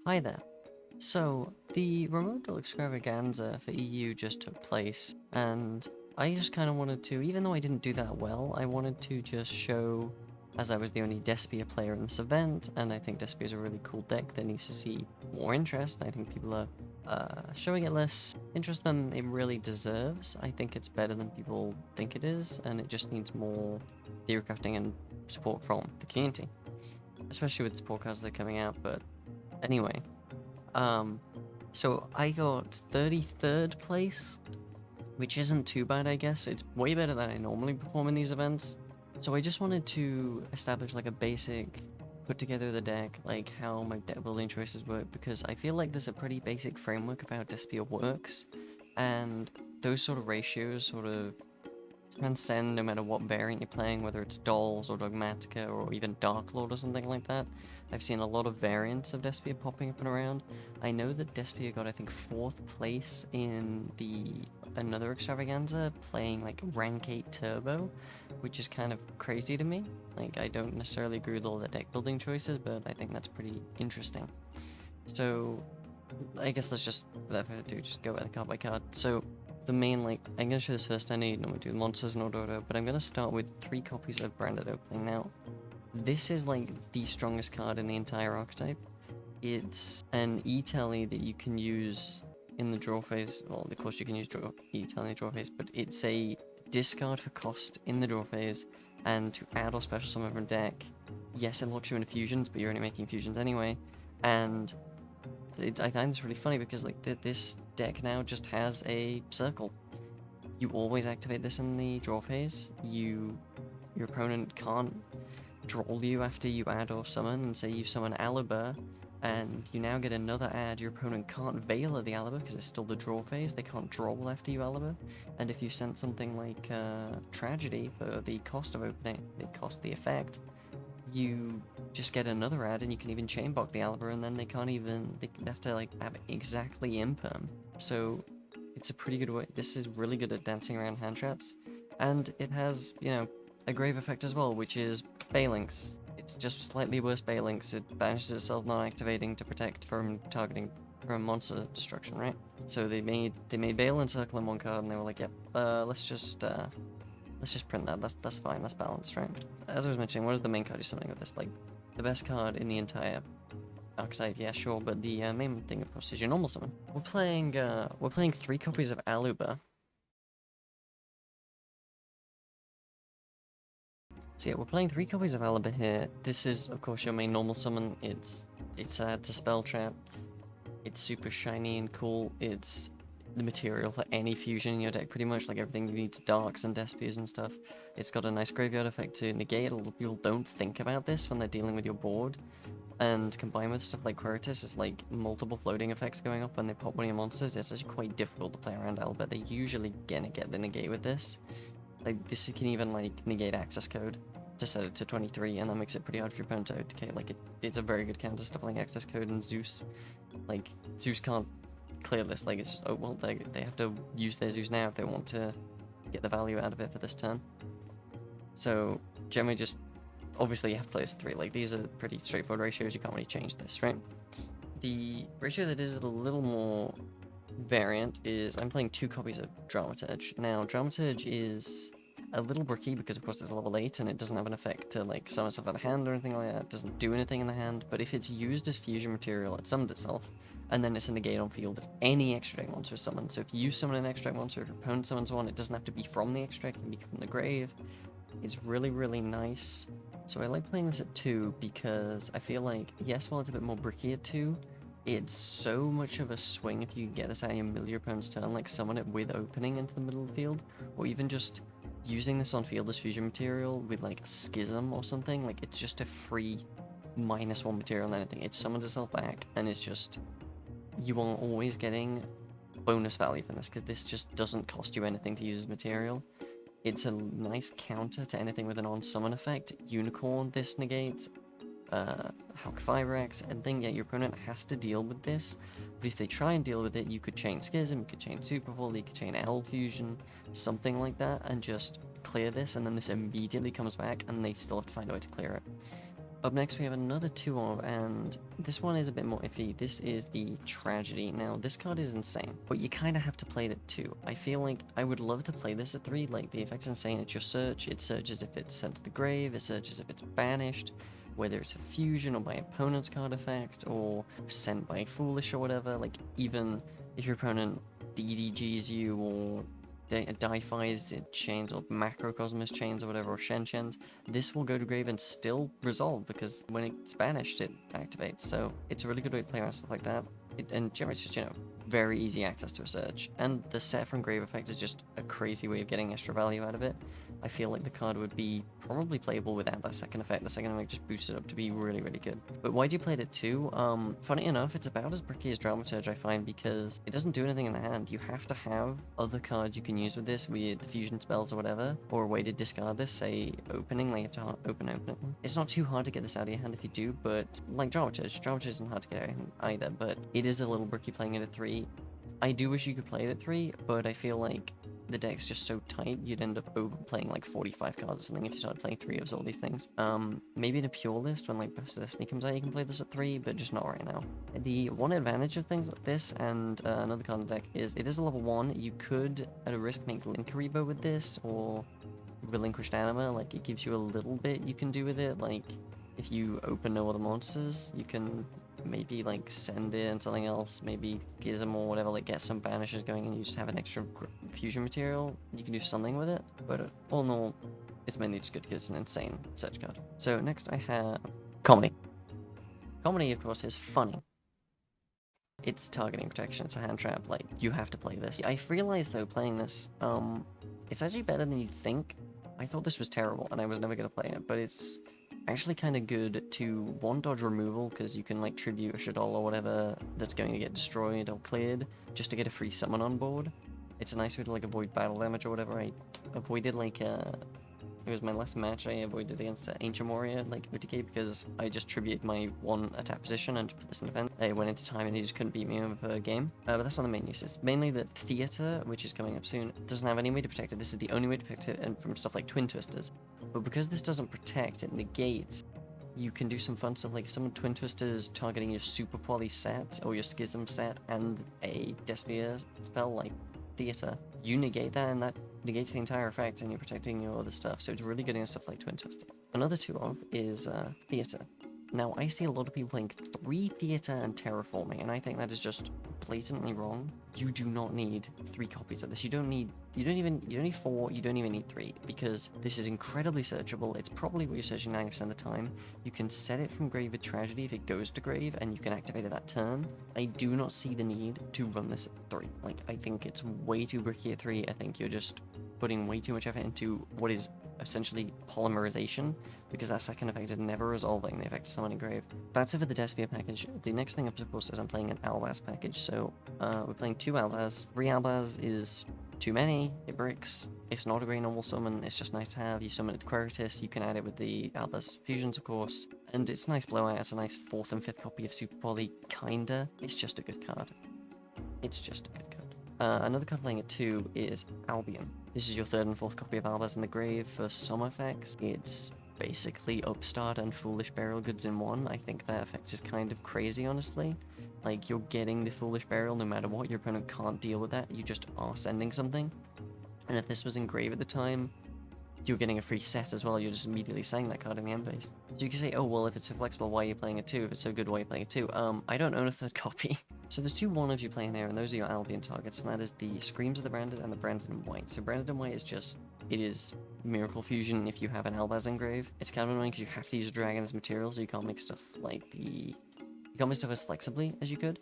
Hi there. So, the remote extravaganza for EU just took place, and I just kind of wanted to, even though I didn't do that well, I wanted to just show, as I was the only Despia player in this event, and I think Despia is a really cool deck that needs to see more interest. I think people are showing it less interest than it really deserves. I think it's better than people think it is, and it just needs more theory crafting and support from the community, especially with the support cards that are coming out, but anyway. Um, so I got 33rd place, which isn't too bad, I guess. It's way better than I normally perform in these events. So I just wanted to establish like a basic, put together the deck, like how my deck building choices work, because I feel like there's a pretty basic framework of how Despia works, and those sort of ratios sort of transcend no matter what variant you're playing, whether it's Dolls or Dogmatica or even Dark Lord or something like that. I've seen a lot of variants of Despia popping up and around. I know that Despia got, I think, 4th place in the another Extravaganza, playing like Rank 8 Turbo, which is kind of crazy to me. Like, I don't necessarily agree with all the deck building choices, but I think that's pretty interesting. So, I guess let's just, without further ado, just go card by card. So, the main, like, I'm going to show this first. I need normally do monsters in order, but I'm going to start with 3 copies of Branded Opening. Now, this is like the strongest card in the entire archetype. It's an E-Tally that you can use in the draw phase. Well, of course you can use E-Tally in the draw phase, but it's a discard for cost in the draw phase, and to add or special summon from deck. Yes, it locks you into fusions, but you're only making fusions anyway, and I find this really funny because like this deck now just has a circle. You always activate this in the draw phase. Your opponent can't draw you after you add or summon, and say you summon Alibur, and you now get another add. Your opponent can't Veiler the Alibur because it's still the draw phase. They can't draw after you Alibur, and if you sent something like Tragedy for the cost of opening, the effect, you just get another ad, and you can even chainblock the Alibur, and then they have to like have exactly imperm. So it's a pretty good way. This is really good at dancing around hand traps, and it has, a grave effect as well, which is Balinks. It's just slightly worse Balinks. It banishes itself non-activating to protect from targeting from monster destruction, right? So they made Bale and Circle in one card, and they were like, yep, let's just print that. That's fine. That's balanced, right? As I was mentioning, what is the main card you're summoning with this? Like, the best card in the entire archetype, yeah, sure, but the main thing, of course, is your normal summon. We're playing 3 copies of Aluba. So yeah, we're playing 3 copies of Aluba here. This is, of course, your main normal summon. It's a spell trap. It's super shiny and cool. It's the material for any fusion in your deck, pretty much. Like everything you need to darks and despias and stuff. It's got a nice graveyard effect to negate. A lot of people don't think about this when they're dealing with your board. And combined with stuff like Quiritus, it's like multiple floating effects going up when they pop one of your monsters. It's actually quite difficult to play around L, but they're usually gonna get the negate with this. Like, this can even, like, negate access code to set it to 23, and that makes it pretty hard for your opponent to OTK. Like, it's a very good counter stuff like access code, and Zeus, like, Zeus can't clear this. Like, it's just, oh, well, they have to use their Zeus now if they want to get the value out of it for this turn. So, generally just, obviously you have to play as 3. Like, these are pretty straightforward ratios, you can't really change this, right? The ratio that is a little more variant is I'm playing 2 copies of Dramaturge. Now, Dramaturge is a little bricky because, of course, it's level 8 and it doesn't have an effect to, like, summon stuff out of hand or anything like that. It doesn't do anything in the hand, but if it's used as fusion material, it summons itself, and then it's a negate on field if any extract monster is summoned. So if you summon an extract monster, if your opponent summons one, it doesn't have to be from the extract, it can be from the grave. It's really, really nice. So I like playing this at 2 because I feel like, yes, while it's a bit more bricky at 2, it's so much of a swing if you get this out of your middle of your opponent's turn, like summon it with opening into the middle of the field, or even just using this on field as fusion material with like a schism or something. Like, it's just a free -1 material and anything. It summons itself back, and it's just, you are always getting bonus value from this, because this just doesn't cost you anything to use as material. It's a nice counter to anything with an on-summon effect. Unicorn this negates, Hulk Fibrax, and then yeah, your opponent has to deal with this. But if they try and deal with it, you could chain Schism, you could chain Superhull, you could chain L Fusion, something like that, and just clear this, and then this immediately comes back, and they still have to find a way to clear it. Up next, we have another 2 of, and this one is a bit more iffy. This is the Tragedy. Now, this card is insane, but you kind of have to play it at 2. I feel like I would love to play this at 3. Like, the effect's insane. It's your search. It searches if it's sent to the grave. It searches if it's banished, whether it's a fusion or by opponent's card effect, or sent by Foolish or whatever. Like, even if your opponent DDGs you, or Deifies it chains, or Macrocosmos chains or whatever, or Shenshens, this will go to grave and still resolve, because when it's banished it activates. So it's a really good way to play around stuff like that. And generally it's just, you know, very easy access to a search, and the set from grave effect is just a crazy way of getting extra value out of it. I feel like the card would be probably playable without that second effect. The second effect just boosts it up to be really, really good. But why do you play it at 2? Funny enough, it's about as bricky as Dramaturge, I find, because it doesn't do anything in the hand. You have to have other cards you can use with this, with the fusion spells or whatever, or a way to discard this, say opening, like you have to open it. It's not too hard to get this out of your hand if you do, but like Dramaturge isn't hard to get out of your hand either, but it is a little bricky playing it at 3. I do wish you could play it at 3, but I feel like the deck's just so tight, you'd end up overplaying like 45 cards or something if you started playing 3 of all these things. Maybe in a pure list, when like Burst of Destiny comes out, you can play this at 3, but just not right now. The one advantage of things like this and another card in the deck is it is a level 1. You could, at a risk, make Linkaribo with this, or Relinquished Anima. Like, it gives you a little bit you can do with it. Like, if you open no other monsters, you can maybe like send in something else, maybe Gizm or whatever, like get some banishes going, and you just have an extra fusion material. You can do something with it, but all in all, it's mainly just good because it's an insane search card. So next I have Comedy. Comedy, of course, is funny. It's targeting protection, it's a hand trap, like, you have to play this. I realized, though, playing this, it's actually better than you'd think. I thought this was terrible, and I was never going to play it, but it's actually kind of good to, 1, dodge removal, because you can, like, tribute a Shaddoll or whatever that's going to get destroyed or cleared, just to get a free summon on board. It's a nice way to, like, avoid battle damage or whatever. I avoided, like, it was my last match I avoided against Ancient Warrior, like, OTK, because I just tributed my 1 attack position and put this in defense. I went into time and he just couldn't beat me over per game. But that's not the main use. It's mainly that Theater, which is coming up soon, doesn't have any way to protect it. This is the only way to protect it, and from stuff like Twin Twisters. But because this doesn't protect, it negates, you can do some fun stuff, like if someone Twin Twisters targeting your Super Poly set, or your Schism set, and a Despias spell like Theater, you negate that, and that negates the entire effect, and you're protecting your other stuff, so it's really good in stuff like Twin Twister. Another 2 of is Theater. Now, I see a lot of people playing 3 Theater and Terraforming, and I think that is just blatantly wrong. You do not need 3 copies of this. You don't need 4, you don't even need 3, because this is incredibly searchable. It's probably what you're searching 90% of the time. You can set it from grave with Tragedy if it goes to grave, and you can activate it that turn. I do not see the need to run this at 3. Like, I think it's way too bricky at 3. I think you're just putting way too much effort into what is essentially polymerization, because that second effect is never resolving the effect of summoning grave. That's it for the Despia package. The next thing up, of course, is I'm playing an Albaz package, so we're playing 2 Albaz. 3 Albaz is too many, it bricks. It's not a great normal summon, it's just nice to have. You summon it to Queritus, you can add it with the Albaz fusions, of course, and it's a nice blowout. It's a nice 4th and 5th copy of Super Poly, kinda. It's just a good card. It's just a good card. Another card playing at 2 is Albion. This is your 3rd and 4th copy of Albaz in the grave. For some effects, it's basically Upstart and Foolish Burial Goods in 1. I think that effect is kind of crazy, honestly. Like, you're getting the Foolish Burial no matter what. Your opponent can't deal with that. You just are sending something. And if this was in grave at the time, you're getting a free set as well. You're just immediately saying that card in the end phase. So you can say, oh, well, if it's so flexible, why are you playing it 2? If it's so good, why are you playing it 2? I don't own a 3rd copy. So there's 2 1-ofs you play in there, and those are your Albion targets, and that is the Screams of the Branded and the Branded in White. So Branded in White is just, it is Miracle Fusion if you have an Albaz engrave. It's kind of annoying because you have to use a dragon as material, so you can't make stuff like you can't make stuff as flexibly as you could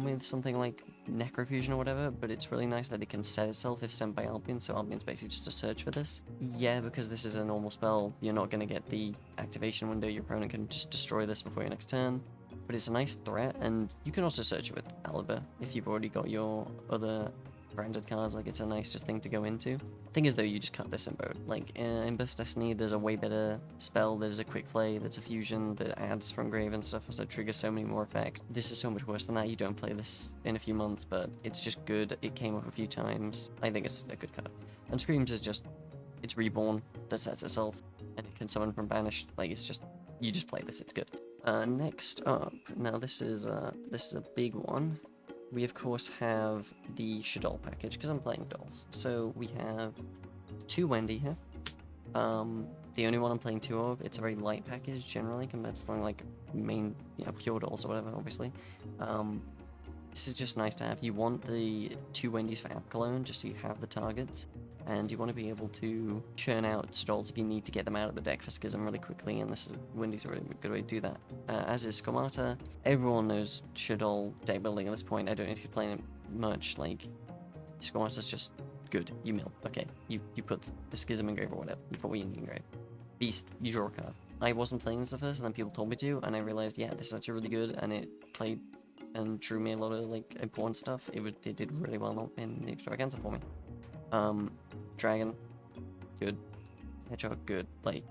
with something like Necrofusion or whatever, but it's really nice that it can set itself if sent by Albion, so Albion's basically just a search for this. Yeah, because this is a normal spell, you're not going to get the activation window. Your opponent can just destroy this before your next turn, but it's a nice threat, and you can also search it with Aliber if you've already got your other branded cards. Like, it's a nice just thing to go into. Thing is, though, you just cut this in both. Like, in Burst Destiny, there's a way better spell. There's a quick play that's a fusion that adds from grave and stuff, so it triggers so many more effects. This is so much worse than that. You don't play this in a few months, but it's just good. It came up a few times. I think it's a good card. And Screams is just, it's Reborn that sets itself, and it can summon from banished. Like, it's just you just play this, it's good. Next up, now this is a big one. We of course have the Shadol package, because I'm playing dolls. So we have 2 Wendy here. The only one I'm playing 2 of, it's a very light package generally compared to something like main, pure dolls or whatever, obviously. This is just nice to have. You want the 2 Wendy's for app cologne, just so you have the targets, and you want to be able to churn out Dolls if you need to get them out of the deck for Schism really quickly, and this is Wendy's a really good way to do that. As is Skomata. Everyone knows Shadol deck building at this point. I don't need to be playing it much. Like, Skomata's just good. You mill. Okay, you put the Schism in grave or whatever. You put Weenie in grave. Beast, you draw a card. I wasn't playing this at first, and then people told me to, and I realized, yeah, this is actually really good, and it played and drew me a lot of like important stuff. It did really well in the Extravaganza for me. Dragon, good. Hedgehog, good. Like,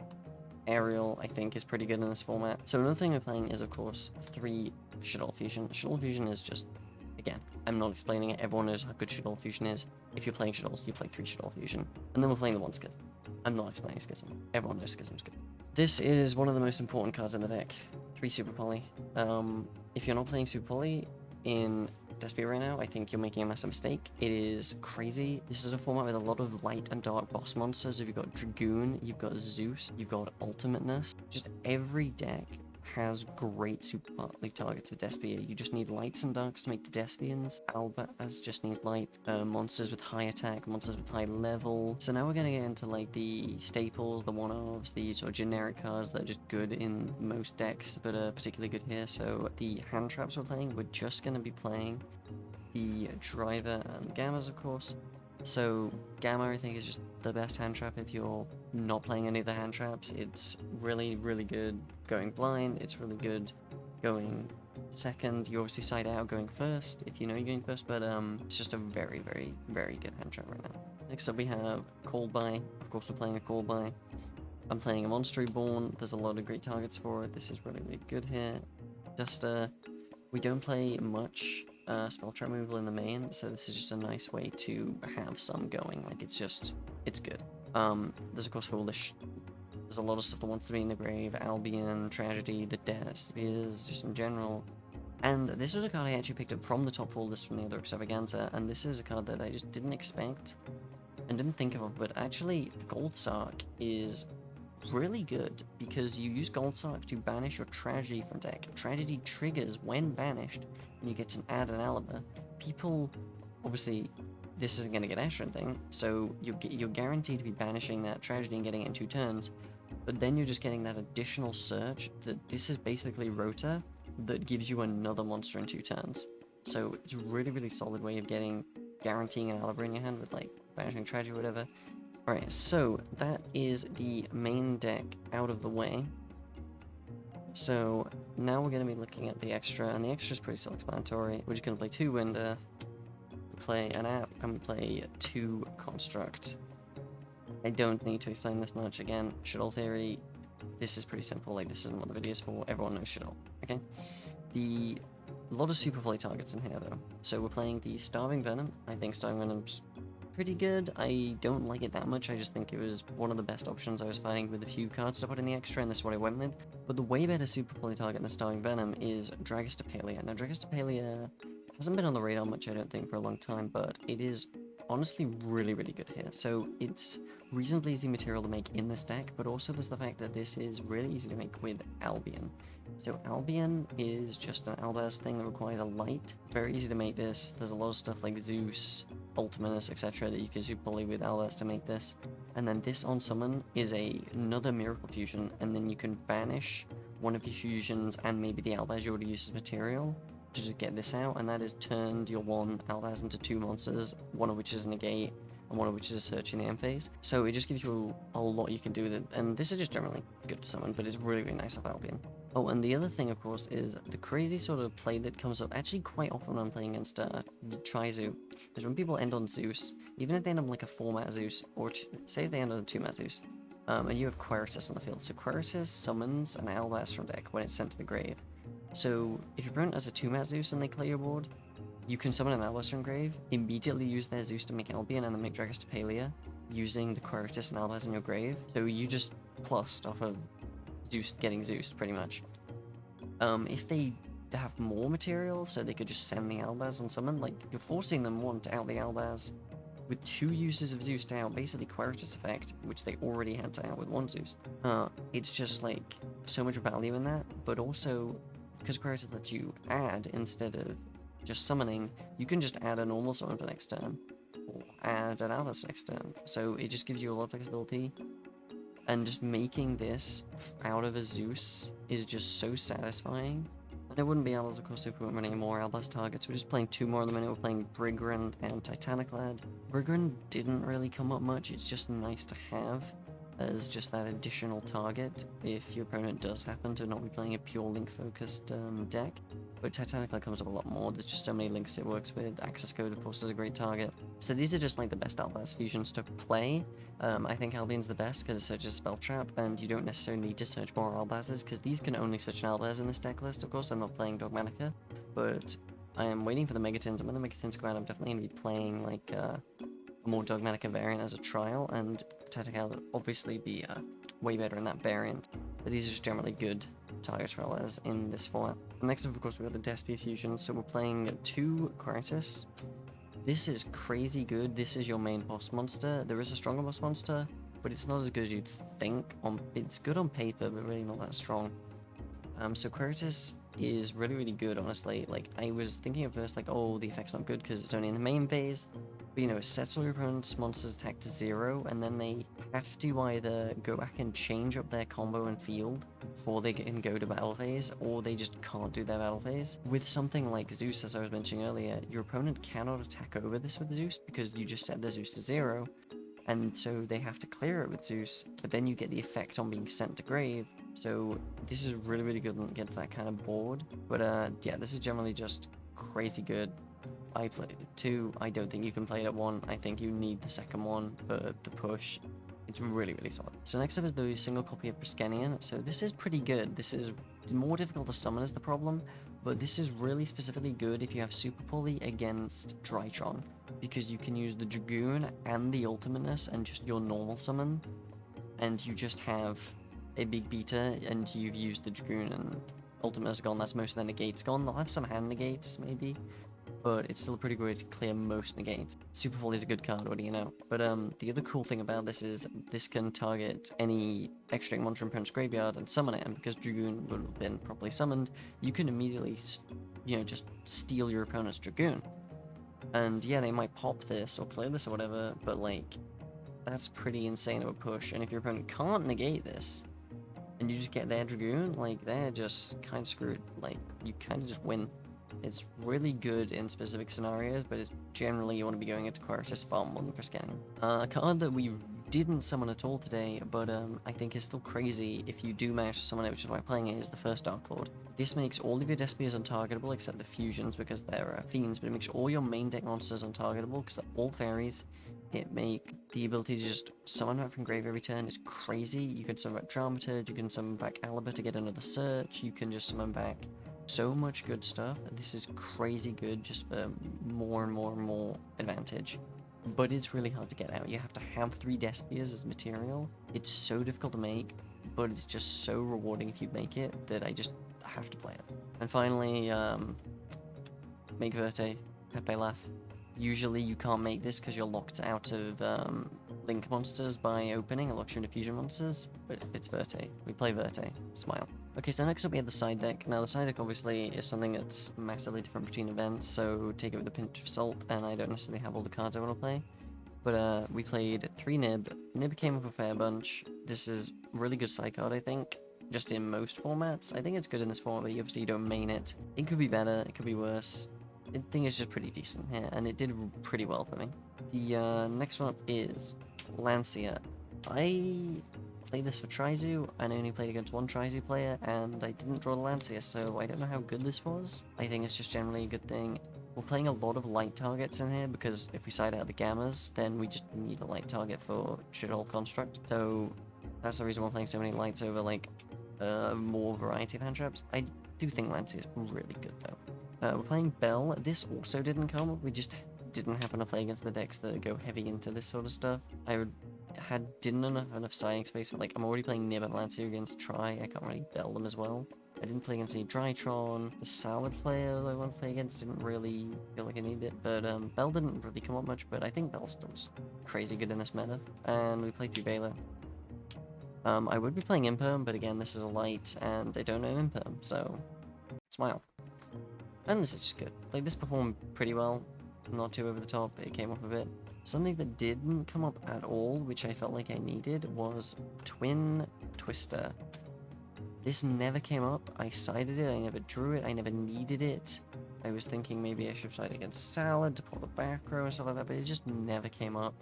Aerial, I think, is pretty good in this format. So another thing we're playing is, of course, 3 Shadol Fusion. Shadol Fusion is just, again, I'm not explaining it. Everyone knows how good Shadol Fusion is. If you're playing Shadols, you play 3 Shadol Fusion. And then we're playing the 1 Schism. I'm not explaining Schism. Everyone knows Schism's good. This is one of the most important cards in the deck. 3 Super Poly. If you're not playing Super Poly in Despias right now, I think you're making a massive mistake. It is crazy. This is a format with a lot of light and dark boss monsters. If you've got Dragoon, you've got Zeus, you've got Ultimateness. Just every deck has great Super Poly targets for Despias. You just need lights and darks to make the Despians. Albaz just needs light. Monsters with high attack, monsters with high level. So now we're gonna get into like the staples, the one-offs, the sort of generic cards that are just good in most decks, but are particularly good here. So the hand traps we're playing, we're just gonna be playing the Driver and Gammas, of course. So Gamma, I think, is just the best hand trap if you're not playing any of the hand traps. It's really, really good going blind. It's really good going second. You obviously side out going first if you know you're going first, but it's just a very, very, very good hand trap right now. Next up we have Called By. Of course we're playing a Called By. I'm playing a Monster Reborn. There's a lot of great targets for it. This is really, really good here. Duster. We don't play much spell trap removal in the main, so this is just a nice way to have some going. Like, it's good. There's of course Foolish. There's a lot of stuff that wants to be in the grave. Albion, Tragedy, the Despias, just in general. And this was a card I actually picked up from the top 4 list from the other Extravaganza, and this is a card that I just didn't expect and didn't think of, but actually Gold Sark is really good because you use Gold Sark to banish your Tragedy from deck. Tragedy triggers when banished, and you get to add an Alibi. People, obviously, this isn't going to get extra anything, so you're guaranteed to be banishing that Tragedy and getting it in 2 turns, but then you're just getting that additional search that this is basically Rota that gives you another monster in 2 turns. So it's a really, really solid way of guaranteeing an Alibi in your hand with like banishing Tragedy or whatever. Alright, so that is the main deck out of the way. So now we're going to be looking at the extra, and the extra is pretty self-explanatory. We're just going to play 2 Winder, play an app, and play 2 Construct. I don't need to explain this much. Again, Shadol Theory, this is pretty simple. Like, this isn't what the video is for. Everyone knows Shadol, okay? A lot of super play targets in here, though. So we're playing the Starving Venom. I think Starving Venom's pretty good. I don't like it that much. I just think it was one of the best options I was finding with a few cards to put in the extra, and this is what I went with. But the way better super play target than Starving Venom is Dragostapelia. Now, Dragostapelia hasn't been on the radar much, I don't think, for a long time, but it is honestly really, really good here. So it's reasonably easy material to make in this deck, but also there's the fact that this is really easy to make with Albion. So Albion is just an Albaz thing that requires a light. Very easy to make this. There's a lot of stuff like Zeus, Ultimatus, etc. that you can super poly with Albaz to make this. And then this on summon is another Miracle Fusion, and then you can banish one of your fusions and maybe the Albaz you already used as material to just get this out, and that is turned your 1 Albaz into 2 monsters, one of which is a negate, and one of which is a search in the end phase. So it just gives you a lot you can do with it, and this is just generally good to summon, but it's really, really nice off Albion. Oh, and the other thing, of course, is the crazy sort of play that comes up actually quite often when I'm playing against Trizu, is when people end on Zeus, even if they end on like a 4-mat Zeus, or say they end on a 2-mat Zeus, and you have Quiritus on the field. So Quiritus summons an Albaz from deck when it's sent to the grave. So if your opponent has a 2-mat Zeus and they clear your board, you can summon an Albaz from grave, immediately use their Zeus to make Albion, and then make Dragostapelia using the Quiritus and Albaz in your grave. So you just plussed off of Zeus getting Zeus, pretty much. If they have more material, so they could just send the Albaz on summon, like, you're forcing them, one, to out the Albaz, with 2 uses of Zeus to out, basically Queritus effect, which they already had to out with 1 Zeus. It's just, like, so much value in that, but also, because Queritus lets you add instead of just summoning, you can just add a normal summon for next turn, or add an Albaz for next turn, so it just gives you a lot of flexibility, and just making this out of a Zeus is just so satisfying. And it wouldn't be Albaz, of course, if we weren't running more Albaz targets. We're just playing 2 more in the minute. We're playing Brigrand and Titaniclad. Brigrand didn't really come up much. It's just nice to have as just that additional target if your opponent does happen to not be playing a pure link-focused deck. But Titaniclad comes up a lot more. There's just so many links it works with. Access Code, of course, is a great target. So these are just like the best Albaz fusions to play. I think Albion's the best because it searches Spell Trap, and you don't necessarily need to search more Albazes, because these can only search an Albaz in this deck list. Of course, I'm not playing Dogmanica, but I am waiting for the Megatins, and when the Megatins come out, I'm definitely going to be playing, like, a more Dogmanica variant as a trial, and Tactical will obviously be way better in that variant, but these are just generally good targets for Albaz in this format. Next up, of course, we've got the Despia fusion, so we're playing 2 Queritus. This is crazy good. This is your main boss monster. There is a stronger boss monster, but it's not as good as you'd think. It's good on paper, but really not that strong. So Queritus is really, really good, honestly. Like, I was thinking at first, like, oh, the effect's not good because it's only in the main phase. But, you know, it sets all your opponent's monsters attack to 0, and then they have to either go back and change up their combo and field before they can go to battle phase, or they just can't do their battle phase. With something like Zeus, as I was mentioning earlier, your opponent cannot attack over this with Zeus because you just set the Zeus to 0, and so they have to clear it with Zeus, but then you get the effect on being sent to grave. So this is really, really good against that kind of board. But yeah, this is generally just crazy good. I played it 2. I don't think you can play it at 1. I think you need the second one for the push. It's really, really solid. So next up is the single copy of Briskenian. So this is pretty good. This is more difficult to summon is the problem, but this is really specifically good if you have Super Poly against Drytron, because you can use the Dragoon and the Ultimateness and just your normal summon, and you just have a big beta, and you've used the Dragoon and Ultimateness gone. That's most of the negates gone. They'll have some hand negates, maybe, but it's still a pretty good way to clear most negates. Super Poly is a good card, what do you know? But the other cool thing about this is this can target any extra monster in opponent's graveyard and summon it, and because Dragoon would have been properly summoned, you can immediately, you know, just steal your opponent's Dragoon. And yeah, they might pop this or clear this or whatever, but like, that's pretty insane of a push. And if your opponent can't negate this, and you just get their Dragoon, like, they're just kind of screwed. Like, you kind of just win. It's really good in specific scenarios, but it's generally you want to be going into Queritus far more than Briskenian. A card that we didn't summon at all today, but I think is still crazy if you do manage to summon it, which is why I'm playing it, is the first Dark Lord. This makes all of your Despias untargetable except the fusions because they're fiends, but it makes all your main deck monsters untargetable because they're all fairies. It make the ability to just summon back from grave every turn is crazy. You can summon back Dramaturge, you can summon back Alba to get another search, you can just summon back so much good stuff. This is crazy good just for more and more and more advantage. But it's really hard to get out. You have to have 3 Despias as material. It's so difficult to make, but it's just so rewarding if you make it that I just have to play it. And finally, make Verte, Pepe Laugh. Usually you can't make this because you're locked out of Link monsters by opening. It locks you into fusion monsters, but it's Verte. We play Verte. Smile. Okay, so next up we have the side deck. Now the side deck obviously is something that's massively different between events, so take it with a pinch of salt, and I don't necessarily have all the cards I want to play. But we played 3 Nib. Nib came up a fair bunch. This is a really good side card, I think, just in most formats. I think it's good in this format, but obviously you don't main it. It could be better, it could be worse. I think it's just pretty decent here, and it did pretty well for me. The next one up is Lancia. I played this for Trizu, and I only played against 1 Trizu player, and I didn't draw the Lancia, so I don't know how good this was. I think it's just generally a good thing. We're playing a lot of light targets in here, because if we side out the Gammas, then we just need a light target for Shithole Construct. So that's the reason we're playing so many lights over, like, more variety of hand traps. I do think Lancia is really good, though. We're playing Bell. This also didn't come. We just didn't happen to play against the decks that go heavy into this sort of stuff. I would didn't have enough siding space, but like I'm already playing Nib and Lancia against Try. I can't really bell them as well. I didn't play against any Drytron. The Salad player I want to play against didn't really feel like I needed it, but Bell didn't really come up much, but I think Bell's still just crazy good in this meta. And we played through Baylor. I would be playing Imperm, but again, this is a light, and they don't know Imperm, so smile. And this is just good. Like, this performed pretty well. Not too over the top, it came up a bit. Something that didn't come up at all, which I felt like I needed, was Twin Twister. This never came up. I sided it, I never drew it, I never needed it. I was thinking maybe I should side against Salad to pull the back row and stuff like that, but it just never came up.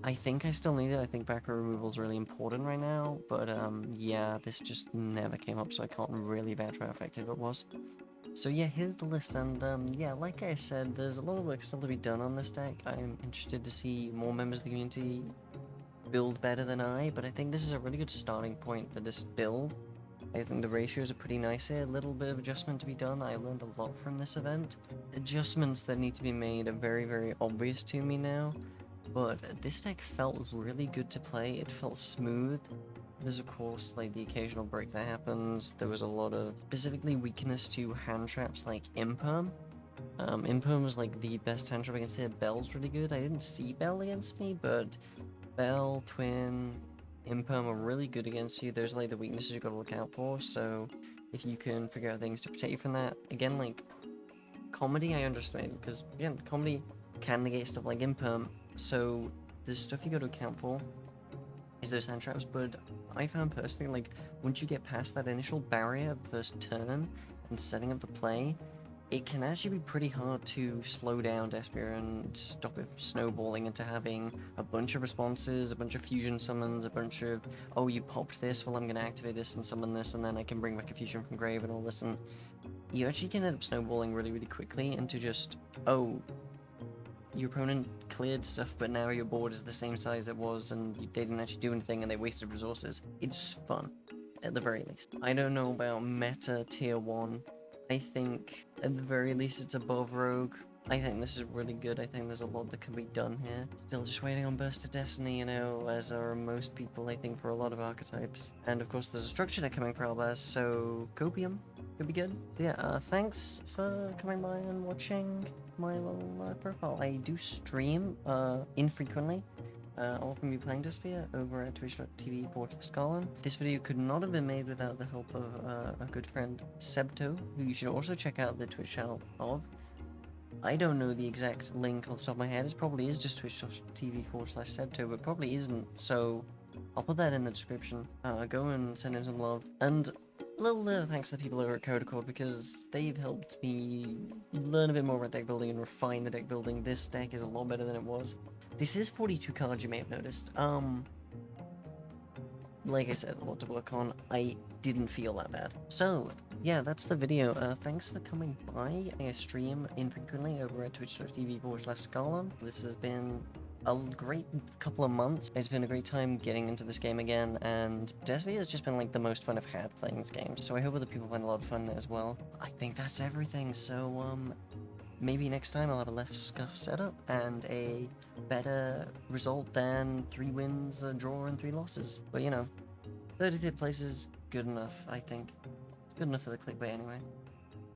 I think I still need it. I think back row removal is really important right now, but yeah, this just never came up, so I can't really vouch how effective it was. So yeah, here's the list, and yeah, like I said, there's a lot of work still to be done on this deck. I'm interested to see more members of the community build better than I, but I think this is a really good starting point for this build. I think the ratios are pretty nice here, a little bit of adjustment to be done. I learned a lot from this event. Adjustments that need to be made are very, very obvious to me now. But this deck felt really good to play, it felt smooth. There's of course like the occasional break that happens. There was a lot of specifically weakness to hand traps like Imperm. Imperm was like the best hand trap against here. Bell's really good. I didn't see Bell against me, but Bell, Twin, Imperm are really good against you. Those are like the weaknesses you gotta look out for, so if you can figure out things to protect you from that. Again, like, Comedy I underestimated, because again, Comedy can negate stuff like Imperm. So there's stuff you got to account for is those hand traps, but I found personally, like, once you get past that initial barrier of the first turn and setting up the play, it can actually be pretty hard to slow down Despias and stop it snowballing into having a bunch of responses, a bunch of fusion summons, a bunch of, oh, you popped this, well I'm going to activate this and summon this, and then I can bring back a fusion from grave and all this, and you actually can end up snowballing really, really quickly into just, oh, your opponent cleared stuff, but now your board is the same size it was, and they didn't actually do anything, and they wasted resources. It's fun, at the very least. I don't know about meta tier 1. I think, at the very least, it's above Rogue. I think this is really good. I think there's a lot that can be done here. Still just waiting on Burst of Destiny, you know, as are most people, I think, for a lot of archetypes. And of course, there's a structure deck coming for Albaz, so Copium could be good. So yeah, thanks for coming by and watching my little profile. I do stream infrequently. I'll often be playing Despias over at twitch.tv/Scarlin. This video could not have been made without the help of a good friend, Sebto, who you should also check out the Twitch channel of. I don't know the exact link off the top of my head. It probably is just twitch.tv/Sebto, but probably isn't, so I'll put that in the description. Go and send him some love. And a little thanks to the people over at Code because they've helped me learn a bit more about deck building and refine the deck building. This deck is a lot better than it was. This is 42 cards, you may have noticed. Like I said, a lot to work on. I didn't feel that bad. So, yeah, that's the video. Thanks for coming by. I stream infrequently over at twitch.tv/Scarlin. This has been a great couple of months. It's been a great time getting into this game again, and Despias has just been like the most fun I've had playing this game, so I hope other people find a lot of fun as well. I think that's everything, so maybe next time I'll have a less scuff setup and a better result than 3 wins, a draw, and 3 losses. But you know, 33rd place is good enough, I think. It's good enough for the clickbait anyway.